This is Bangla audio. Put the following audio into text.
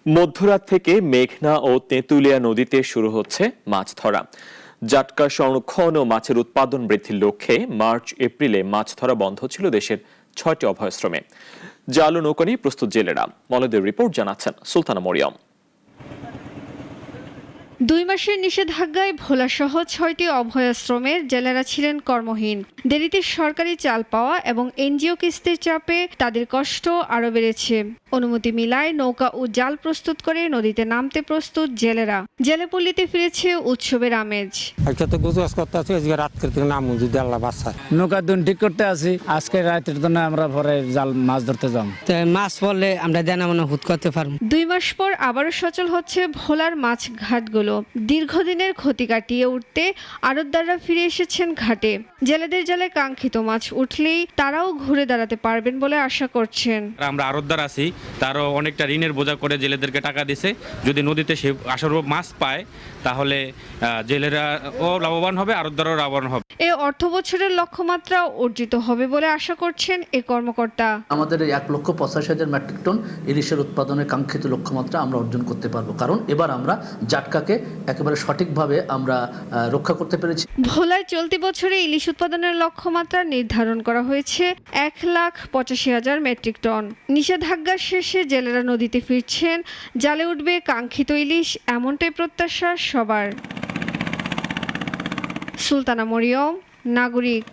মধ্যরাত থেকে মেঘনা ও তেঁতুলিয়া নদীতে শুরু হচ্ছে মাছ ধরা। জাটকা সংরক্ষণ ও মাছের উৎপাদন বৃদ্ধির লক্ষ্যে মার্চ এপ্রিলে মাছ ধরা বন্ধ ছিল দেশের ৬টি অভয়াশ্রমে। জাল ও নৌকা নিয়ে প্রস্তুত জেলেরা। মলয়দের রিপোর্ট জানাচ্ছেন সুলতানা মরিয়ম। ২ মাসের নিষেধাজ্ঞায় ভোলাসহ ৬টি অভয়াশ্রমের জেলেরা ছিলেন কর্মহীন। দেরিতে সরকারি চাল পাওয়া এবং এনজিও কিস্তির চাপে তাদের কষ্ট আরও বেড়েছে। অনুমতি মিলায় নৌকা ও জাল প্রস্তুত করে নদীতে নামতে প্রস্তুত জেলেরা। জেলেপল্লীতে ফিরেছে উৎসবের আমেজ। নৌকা দুন ঠিক করতে আসি, আজকে রাতের জন্য আমরা পরে জাল মাছ ধরতে যাব। মাছ পড়লে আমরা দেনা মনে হুট করতে পারবো। ২ মাস পর আবারও সচল হচ্ছে ভোলার মাছ ঘাটগুলো। দীর্ঘদিনের ক্ষতি কাটিয়ে উঠতে আড়তদাররা ফিরে এসেছেন ঘাটে। জেলেদের জালে কাঙ্ক্ষিত মাছ উঠলেই তারাও ঘুরে দাঁড়াতে পারবেন বলে আশা করছেন। আমরা আড়তদার আছি, তারও অনেকটা ঋণের বোঝা করে জেলেদেরকে টাকা দিছে। যদি নদীতে সে আশানুরূপ মাছ পায় তাহলে জেলেরা ও লাভবান হবে, আড়তদারও লাভবান হবে। এ অর্থ বছরের লক্ষ্যমাত্রা অর্জিত হবে বলে আশা করছেন এই কর্মকর্তা। আমাদের ১,৮৫,০০০ মেট্রিক টন ইলিশের উৎপাদনের কাঙ্ক্ষিত লক্ষ্যমাত্রা আমরা অর্জন করতে পারবো, কারণ এবার আমরা জাটকাকে একেবারে সঠিকভাবে আমরা রক্ষা করতে পেরেছি। ভোলায় চলতি বছরে ইলিশ উৎপাদনের লক্ষ্যমাত্রা নির্ধারণ করা হয়েছে ১,৮৫,০০০ মেট্রিক টন। নিষেধাজ্ঞার শেষে জেলেরা নদীতে ফিরছেন, জালে উঠবে কাঙ্ক্ষিত ইলিশ, এমনটাই প্রত্যাশা সবার। সুলতানা মরিয়ম, নাগরিক।